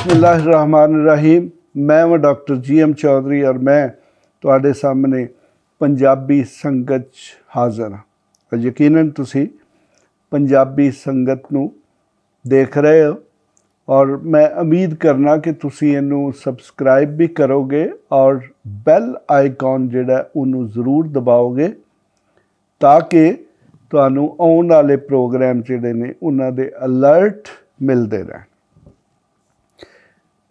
बिस्मिल्लाहिर्रहमानिर्रहीम। मैं व डॉक्टर GM चौधरी और मैं तुहाडे सामने पंजाबी संगत हाज़र हाँ। यकीनन तुसी पंजाबी संगत नूं देख रहे हो और मैं उम्मीद करना कि तुसी इनू सबसक्राइब भी करोगे और बैल आइकॉन जिहड़ा उन्होंने ज़रूर दबाओगे ताकि तुहानू आउण वाले प्रोग्राम जिहड़े ने उन्हां दे अलर्ट मिलते रहन।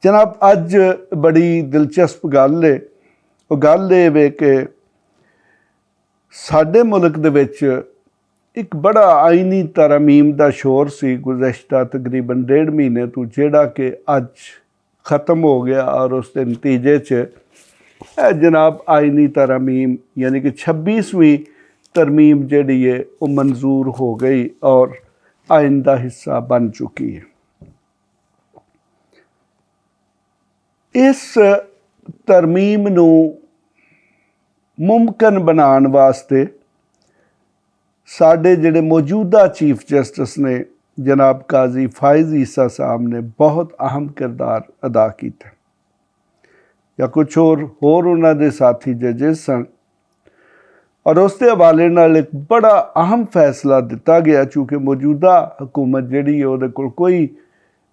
जनाब अज बड़ी दिलचस्प गल है, वो गल ये वे कि साडे मुल्क दे विच एक बड़ा आईनी तरमीम का शोर सी गुज़श्ता तकरीबन 1.5 महीने तो, जिहड़ा कि अज ख़त्म हो गया और उसके नतीजे च जनाब आईनी तरमीम यानी कि 26वीं तरमीम जिहड़ी है वो मंजूर हो गई और आइन का हिस्सा बन चुकी है। इस तरमीम नूं मुमकिन बनाने वास्ते साडे जिहड़े मौजूदा चीफ जस्टिस ने जनाब काजी फाइज़ ईसा साहब ने बहुत अहम किरदार अदा किया या कुछ होर उन्हां दे साथी जजिस सन और उसके हवाले नाल एक बड़ा अहम फैसला दिता गया। चूँकि मौजूदा हुकूमत जिहड़ी है उहदे कोल कोई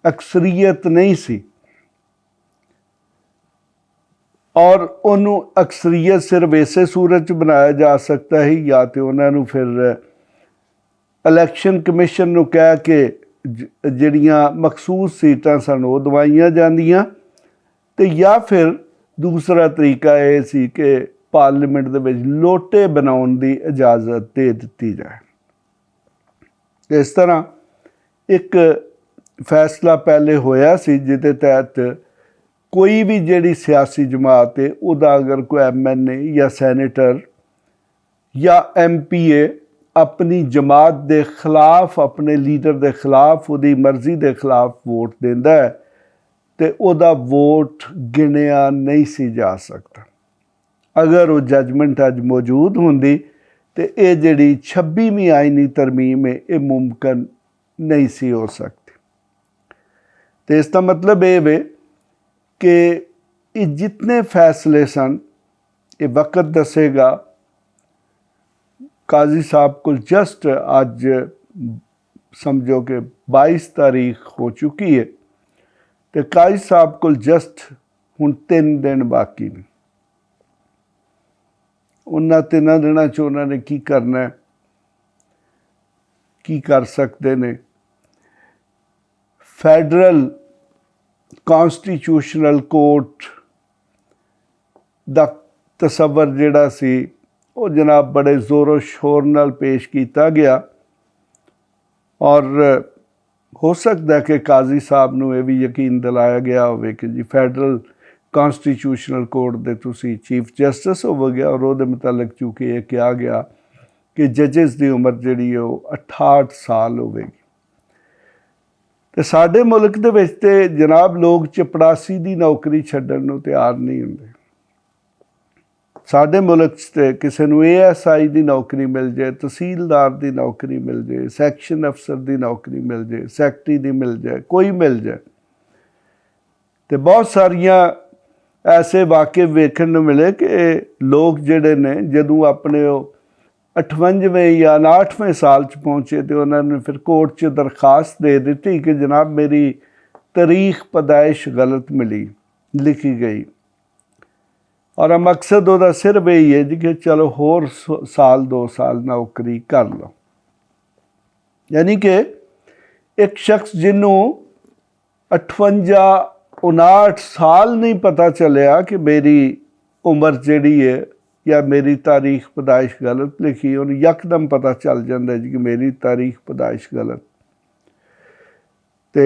अक्सरीयत नहीं सी और उन्होंने अक्सरीयत सिर्फ इसे सूरत च बनाया जा सकता है या तो उन्होंने फिर इलैक्शन कमिशन नूं कह के जिहड़ियां मखसूस सीटां सन वो दवाइयां जांदियां ते या फिर दूसरा तरीका यह सी कि पार्लीमेंट दे विच लोटे बनाउण दी इजाज़त दे दित्ती जाए। इस तरह एक फैसला पहले होया सी जिहदे तहत कोई भी जिहड़ी सियासी जमात है उहदा अगर कोई MNA या सैनेटर या MPA अपनी जमात के खिलाफ अपने लीडर के खिलाफ उहदी मर्जी के खिलाफ वोट देंदा है तो उहदा वोट गिणिया नहीं सी जा सकता। अगर वो जजमेंट अज मौजूद होंदी तो ये जिहड़ी 26वीं आईनी तरमीम है ये मुमकिन नहीं सी हो सकती। तो इसका मतलब ये वे कि ये जितने फैसले सन ये वक्त दसेगा। काजी साहब को जस्ट अज समझो कि 22 तारीख हो चुकी है तो काजी साहब को जस्ट हुण 3 दिन बाकी ने। उन्हां 3 दिनों च उन्होंने की करना है, की कर सकते ने। फैडरल कॉन्स्टिट्यूशनल कोर्ट दा तसव्वुर जिहड़ा सी वो जनाब बड़े जोरों शोर नाल पेश किया गया और हो सकता है कि काजी साहब नूं ये भी यकीन दिलाया गया होवे कि जी फैडरल कॉन्स्टिट्यूशनल कोर्ट दे तुसी चीफ जस्टिस होवोगे और उहदे मुतालिक चूँकि ये कहा गया कि जजिस की उम्र जिहड़ी है वो 68 साल होवेगी। तो साडे मुल्क दे विच ते जनाब लोग चपड़ासी की नौकरी छड्डण नूं तैयार नहीं हुंदे। साडे मुल्क ते किसी नूं ASI की नौकरी मिल जाए, तहसीलदार की नौकरी मिल जाए, सैक्शन अफसर की नौकरी मिल जाए, सैकटरी की मिल जाए, कोई मिल जाए तो बहुत सारियां ऐसे वाक़े वेखण नूं मिले कि लोग जिहड़े ने जदों अपने 58वें या 59वें साल च पहुँचे तो उन्होंने फिर कोर्ट च दरखास्त दे दी कि जनाब मेरी तारीख पैदाइश गलत मिली लिखी गई और मकसद वह सिर्फ यही है जी कि चलो होर साल 2 साल नौकरी कर लो। यानी कि एक शख्स जिन्हों 58-59 साल नहीं पता चलिया कि मेरी उम्र जिहड़ी है या मेरी तारीख पैदाइश गलत लिखी, उन्हें यकदम पता चल जाता है जी कि मेरी तारीख पैदाइश गलत। तो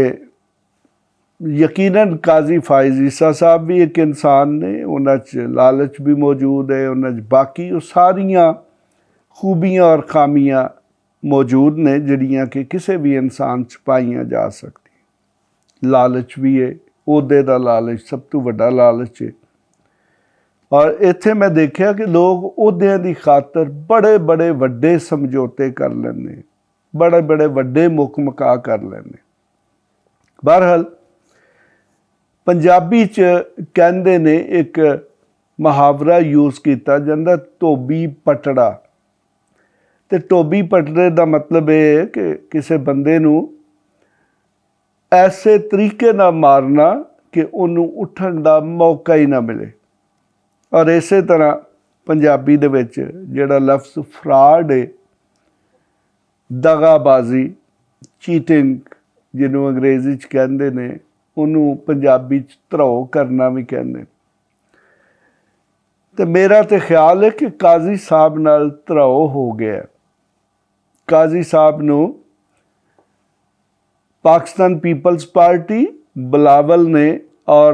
यकीनन काजी फाइज़ ईसा साहब भी एक इंसान ने, उन्हें लालच भी मौजूद है, उन्हें बाकी वो सारियां खूबियां और खामियां मौजूद ने जिहड़ियां कि किसी भी इंसान च पाईयां जा सकती। लालच भी है, ओहदे दा लालच सब तो वड्डा लालच है और इत्थे मैं देखा कि लोग ओहदियां दी खातर बड़े बड़े वड्डे समझौते कर लैंदे, बड़े बड़े वड्डे मुक मका कर लैंदे। बहरहाल ਪੰਜਾਬੀ 'ਚ ਕਹਿੰਦੇ ਨੇ ਇੱਕ ਮੁਹਾਵਰਾ ਯੂਜ਼ ਕੀਤਾ ਜਾਂਦਾ, ਧੋਬੀ ਪਟੜਾ। ਤੇ ਧੋਬੀ ਪਟੜੇ ਦਾ ਮਤਲਬ ਇਹ ਹੈ ਕਿ ਕਿਸੇ ਬੰਦੇ ਨੂੰ ਐਸੇ ਤਰੀਕੇ ਨਾਲ ਮਾਰਨਾ ਕਿ ਉਹਨੂੰ ਉੱਠਣ ਦਾ ਮੌਕਾ ਹੀ ਨਾ ਮਿਲੇ। ਔਰ ਇਸੇ ਤਰ੍ਹਾਂ ਪੰਜਾਬੀ ਦੇ ਵਿੱਚ ਜਿਹੜਾ ਲਫ਼ਜ਼ ਫਰਾਡ ਹੈ, ਦਗਾਬਾਜ਼ੀ, ਚੀਟਿੰਗ ਜਿਹਨੂੰ ਅੰਗਰੇਜ਼ੀ 'ਚ ਕਹਿੰਦੇ ਨੇ, ਉਹਨੂੰ ਪੰਜਾਬੀ 'ਚ ਧਰੋ ਕਰਨਾ ਵੀ ਕਹਿੰਦੇ। ਤੇ ਮੇਰਾ ਤਾਂ ਖਿਆਲ ਹੈ ਕਿ ਕਾਜ਼ੀ ਸਾਹਿਬ ਨਾਲ ਧਰੋ ਹੋ ਗਿਆ। ਕਾਜ਼ੀ ਸਾਹਿਬ ਨੂੰ ਪਾਕਿਸਤਾਨ ਪੀਪਲਸ ਪਾਰਟੀ, ਬਿਲਾਵਲ ਨੇ ਔਰ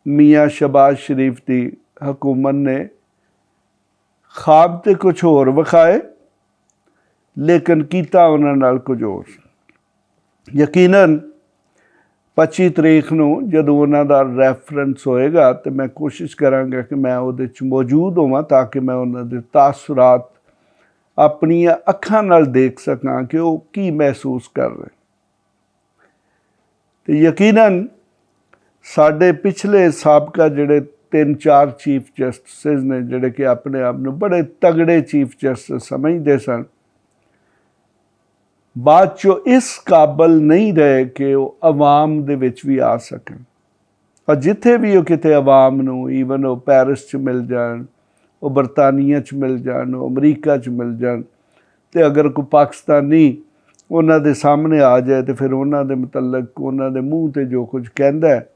ਮੀਆਂ ਸ਼ਹਬਾਜ਼ ਸ਼ਰੀਫ ਦੀ ਹਕੂਮਤ ਨੇ ख्वाब तो कुछ होर विखाए, लेकिन कीता उन्हां नाल कुछ होर। यकीनन 25 तरीक नूं जदों उन्हां दा रैफरेंस होएगा तो मैं कोशिश करांगा कि मैं उहदे च मौजूद होवां, ताकि मैं उन्हां दे तासुरात अपनियां अखां नाल देख सकां कि वो की महसूस कर रहे। तो यकीनन साडे पिछले साबका जिहड़े 3-4 चीफ जस्टिस ने, जिहड़े कि अपने आप नूं बड़े तगड़े चीफ जस्टिस समझते सन, बाद चो इस काबल नहीं रहे कि वो अवाम दे विच भी आ सकन। और जिथे भी वो किते अवाम नूं, ईवन वो पैरिस च मिल जान, वो बरतानिया च मिल जान, वो अमरीका च मिल जान, तो अगर कोई पाकिस्तानी उन्हां दे सामने आ जाए तो फिर उन्हां दे मुतलक उन्हां दे मूँह ते जो कुछ कहंदा है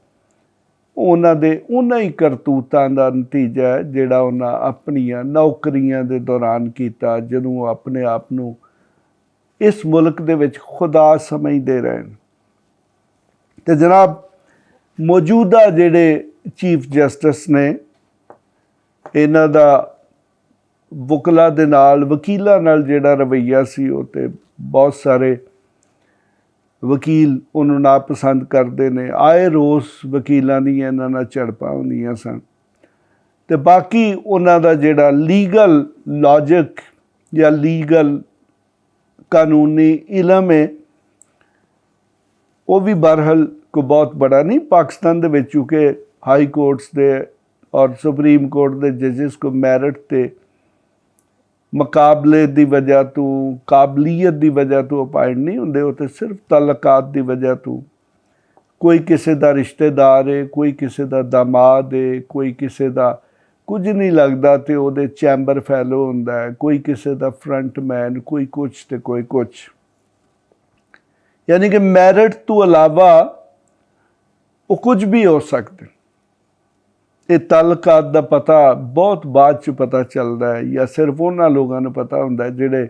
उन्हां दे उन्हां ही करतूतां दा नतीजा है जिहड़ा उन्हां अपनियां नौकरियां दे दौरान कीता, जदों अपने आप नूं इस मुल्क दे विच खुदा समझदे रहे। ते जनाब मौजूदा जिहड़े चीफ जस्टिस ने, इन्हां दा वकला दे नाल, वकीलां नाल जिहड़ा रवैया सी, वो ते बहुत सारे वकील उन्होंने नापसंद करते हैं। आए रोज़ वकीलों दी इन्हां नाल झड़पां होंदियां सन। ते बाकी उन्हां दा जिहड़ा लीगल लॉजिक या लीगल कानूनी इलम है, वो भी बहरहाल कोई बहुत बड़ा नहीं। पाकिस्तान दे विच चूँकि हाई कोर्ट्स दे और सुप्रीम कोर्ट दे जजिस को मैरिट ते मुकाबले की वजह तो, काबलीयत की वजह तो अपॉइंट नहीं होंदे, वो तो सिर्फ तलकात की वजह तो। कोई किसी का रिश्तेदार है, कोई किसी का दामाद है, कोई किसी का कुछ नहीं लगता तो वो चैंबर फैलो होंदा है, कोई किसी का फ्रंट मैन, कोई कुछ तो कोई कुछ। यानी कि मैरिट तो अलावा वो कुछ भी हो सकते। ये तलकात का पता बहुत बाद च पता चलता है, या सिर्फ उन्होंने लोगों को पता होंदा है जिहड़े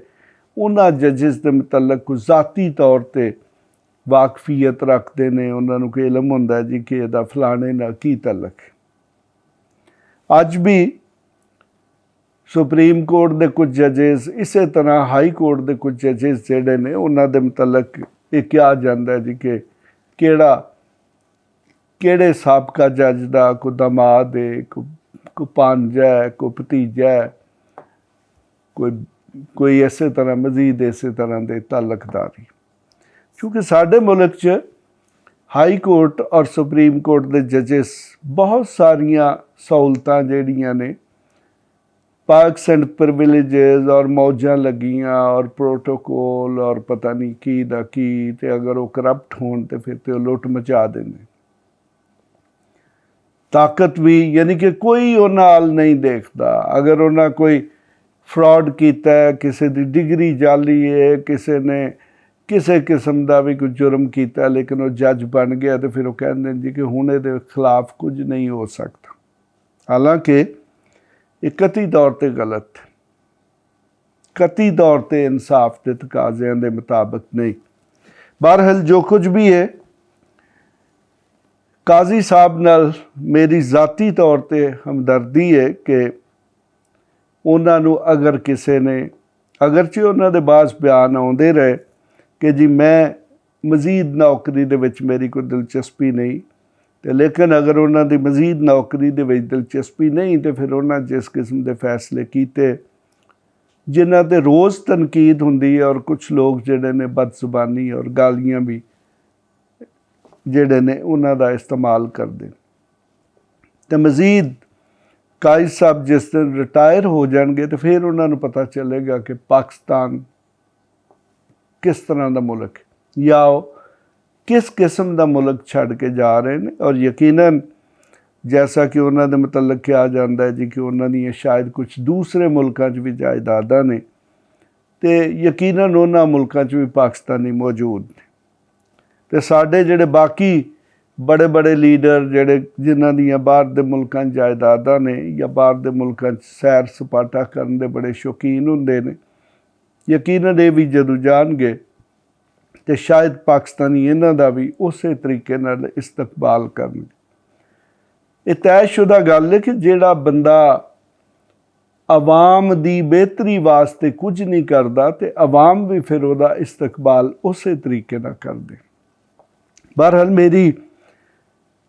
उन्होंने जजिस के मुतलक कुछ ज़ाती तौर पर वाकफियत रखते हैं। उन्होंने कोई इलम होंदा है जी कि इहदा फलाने नाल की तलक है। अज भी सुप्रीम कोर्ट के कुछ जजिस, इस तरह हाई कोर्ट के कुछ जजिस जिहड़े ने, उन्होंने मुतलक ये कहा जाता है जी कि किहड़े साबका जज का कोई दमाद है, कोई भांजा है, कोई भतीजा है, कोई इस तरह मजीद इस तरह के तालुकदारी। क्योंकि साडे मुल्क च हाई कोर्ट और सुप्रीम कोर्ट के जजिस बहुत सारिया सहूलतां जिहड़ियां ने, पर्क्स एंड प्रिविलेजेस और मौजां लगियां और प्रोटोकोल और पता नहीं की दा की, ते अगर वो करप्ट होण ते फिर तो लुट मचा देंगे। ताकत भी, यानी कि कोई उन्हां नाल नहीं देखता। अगर उन्हां कोई फ्रॉड कीता है, किसी की डिग्री जाली है, किसी ने किसी किस्म का भी कोई जुर्म किया, लेकिन वो जज बन गया, तो फिर वो कहते हैं जी कि हुण इहदे खिलाफ कुछ नहीं हो सकता। हालांकि ये कतई तौर पर गलत है, कतई तौर पर इंसाफ के तकाज़ियां के मुताबिक नहीं। बहरहाल जो कुछ भी है, काजी साहब नाल मेरी ज़ाती तौर पर हमदर्दी है कि उन्होंने अगर किसी ने, अगरचे उन्होंने बाज़ बयान आते रहे कि जी मैं मजीद नौकरी दे विच मेरी कोई दिलचस्पी नहीं, तो लेकिन अगर उन्होंने मजीद नौकरी दे विच दिलचस्पी नहीं, तो फिर उन्होंने जिस किस्म के फैसले किए जिन्हां ते रोज़ तनकीद हुंदी है, और कुछ लोग जिहड़े ने बदजुबानी और गालियां भी ਜਿਹੜੇ ਨੇ ਉਹਨਾਂ ਦਾ ਇਸਤੇਮਾਲ ਕਰਦੇ। ਤੇ ਮਜ਼ੀਦ ਕਾਇਦ ਸਾਹਿਬ ਜਿਸ ਦਿਨ ਰਿਟਾਇਰ ਹੋ ਜਾਣਗੇ ਤੇ ਫਿਰ ਉਹਨਾਂ ਨੂੰ ਪਤਾ ਚੱਲੇਗਾ ਕਿ ਪਾਕਿਸਤਾਨ ਕਿਸ ਤਰ੍ਹਾਂ ਦਾ ਮੁਲਕ ਹੈ ਜਾਂ ਉਹ ਕਿਸ ਕਿਸਮ ਦਾ ਮੁਲਕ ਛੱਡ ਕੇ ਜਾ ਰਹੇ ਨੇ। ਔਰ ਯਕੀਨਨ ਜੈਸਾ ਕਿ ਉਹਨਾਂ ਦੇ ਮੁਤਲਕ ਕਿਹਾ ਜਾਂਦਾ ਹੈ ਜੀ ਕਿ ਉਹਨਾਂ ਦੀਆਂ ਸ਼ਾਇਦ ਕੁਝ ਦੂਸਰੇ ਮੁਲਕਾਂ 'ਚ ਵੀ ਜਾਇਦਾਦਾਂ ਨੇ ਤੇ ਯਕੀਨਨ ਉਹਨਾਂ ਮੁਲਕਾਂ 'ਚ ਵੀ ਪਾਕਿਸਤਾਨੀ ਮੌਜੂਦ ਨੇ। ਤੇ ਸਾਡੇ ਜਿਹੜੇ ਬਾਕੀ ਬੜੇ ਬੜੇ ਲੀਡਰ ਜਿਹੜੇ ਜਿਨ੍ਹਾਂ ਦੀਆਂ ਬਾਹਰ ਦੇ ਮੁਲਕਾਂ 'ਚ ਜਾਇਦਾਦਾਂ ਨੇ ਜਾਂ ਬਾਹਰ ਦੇ ਮੁਲਕਾਂ 'ਚ ਸੈਰ ਸਪਾਟਾ ਕਰਨ ਦੇ ਬੜੇ ਸ਼ੌਕੀਨ ਹੁੰਦੇ ਨੇ, ਯਕੀਨਨ ਇਹ ਵੀ ਜਦੋਂ ਜਾਣਗੇ ਤੇ ਸ਼ਾਇਦ ਪਾਕਿਸਤਾਨੀ ਇਹਨਾਂ ਦਾ ਵੀ ਉਸੇ ਤਰੀਕੇ ਨਾਲ ਇਸਤਕਬਾਲ ਕਰਨਗੇ। ਇਹ ਤੈਅਸ਼ੁਦਾ ਗੱਲ ਹੈ ਕਿ ਜਿਹੜਾ ਬੰਦਾ ਆਵਾਮ ਦੀ ਬਿਹਤਰੀ ਵਾਸਤੇ ਕੁਝ ਨਹੀਂ ਕਰਦਾ ਤੇ ਆਵਾਮ ਵੀ ਫਿਰ ਉਹਦਾ ਇਸਤਕਬਾਲ ਉਸੇ ਤਰੀਕੇ ਨਾਲ ਕਰਦੇ। ਬਹਰਹਾਲ ਮੇਰੀ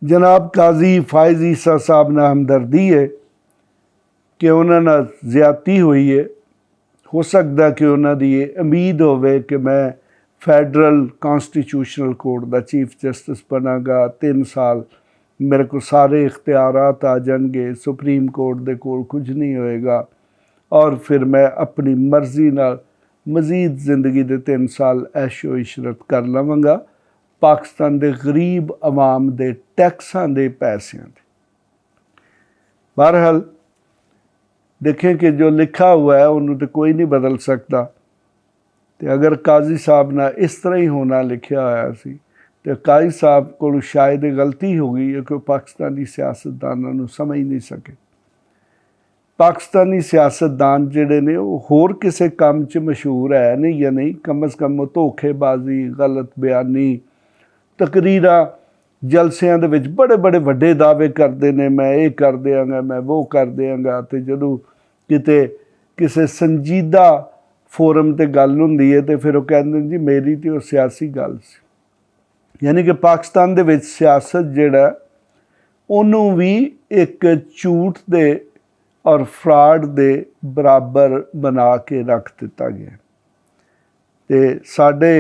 ਜਨਾਬ ਕਾਜ਼ੀ ਫਾਇਜ਼ ਈਸਾ ਸਾਹਿਬ ਨਾਲ ਹਮਦਰਦੀ ਹੈ ਕਿ ਉਹਨਾਂ ਨਾਲ ਜ਼ਿਆਦਤੀ ਹੋਈ ਹੈ। ਹੋ ਸਕਦਾ ਕਿ ਉਹਨਾਂ ਦੀ ਇਹ ਉਮੀਦ ਹੋਵੇ ਕਿ ਮੈਂ ਫੈਡਰਲ ਕੌਂਸਟੀਟਿਊਸ਼ਨਲ ਕੋਰਟ ਦਾ ਚੀਫ ਜਸਟਿਸ ਬਣਾਂਗਾ, 3 ਸਾਲ ਮੇਰੇ ਕੋਲ ਸਾਰੇ ਇਖਤਿਆਰਾਤ ਆ ਜਾਣਗੇ, ਸੁਪਰੀਮ ਕੋਰਟ ਦੇ ਕੋਲ ਕੁਝ ਨਹੀਂ ਹੋਏਗਾ ਔਰ ਫਿਰ ਮੈਂ ਆਪਣੀ ਮਰਜ਼ੀ ਨਾਲ ਮਜ਼ੀਦ ਜ਼ਿੰਦਗੀ ਦੇ 3 ਸਾਲ ਐਸ਼ੋ ਇਸ਼ਰਤ ਕਰ ਲਵਾਂਗਾ ਪਾਕਿਸਤਾਨ ਦੇ ਗਰੀਬ ਆਵਾਮ ਦੇ ਟੈਕਸਾਂ ਦੇ ਪੈਸਿਆਂ ਦੇ। ਬਹਰਹਾਲ देखें कि जो लिखा हुआ है उन्होंने तो कोई नहीं बदल सकता। तो अगर काजी साहब ने इस तरह ही होना लिखा होया सी तो काजी साहब को शायद गलती हो गई है कि पाकिस्तानी सियासतदानों को समझ नहीं सके। पाकिस्तानी सियासतदान जिहड़े ने वो होर किसी काम च मशहूर है नहीं या नहीं, कम अज़ कम वो धोखेबाजी, गलत बयानी, तकरीरां जलसियां दे विच बड़े बड़े वड्डे दावे करते हैं, मैं ये कर देंगा, मैं वो कर देंगा। तो जदों किते किसी संजीदा फोरम ते गल हुंदी है तो फिर वो कहते जी मेरी तो सियासी गल सी। यानी कि पाकिस्तान दे विच सियासत जिहड़ा उन्हों भी एक झूठ दे और फ्रॉड दे बराबर बना के रख दिता गया। तो साडे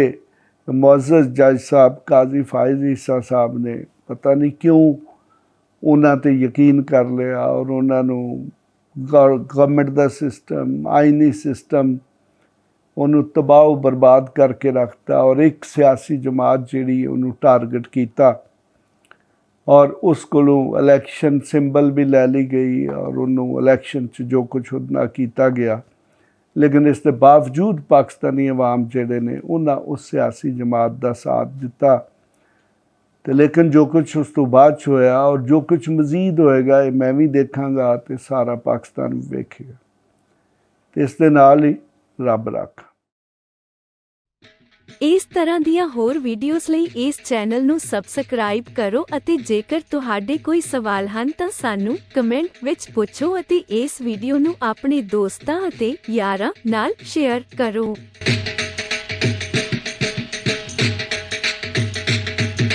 मुअज़्ज़ज़ जज साहब काजी फायज़ ईसा साहब ने पता नहीं क्यों उन्हां ते यकीन कर लिया और उन्होंने गवर्नमेंट का सिस्टम, आइनी सिस्टम उन्होंने तबाह बर्बाद करके रखता और एक सियासी जमात जिहड़ी उन्होंने टारगेट किया और उस कोलों इलैक्शन सिंबल भी ले ली गई और उन्होंने इलैक्शन जो कुछ उन्होंने किया गया। लेकिन इसके बावजूद पाकिस्तानी अवाम जिहड़े ने उन्हें उस सियासी जमात का साथ दिता। तो लेकिन जो कुछ उस तो बाद होया और जो कुछ मजीद होएगा ये मैं भी देखांगा तो सारा पाकिस्तान भी वेखेगा। तो इस दे नाल ही रब राखा। इस तरह दियां होर वीडियोस लई इस चैनल नू सबसक्राइब करो अते जेकर तुहाडे कोई सवाल हन तां सानू कमेंट विच पुछो अते इस वीडियो नू अपने दोस्तां अते यारां नाल शेयर करो।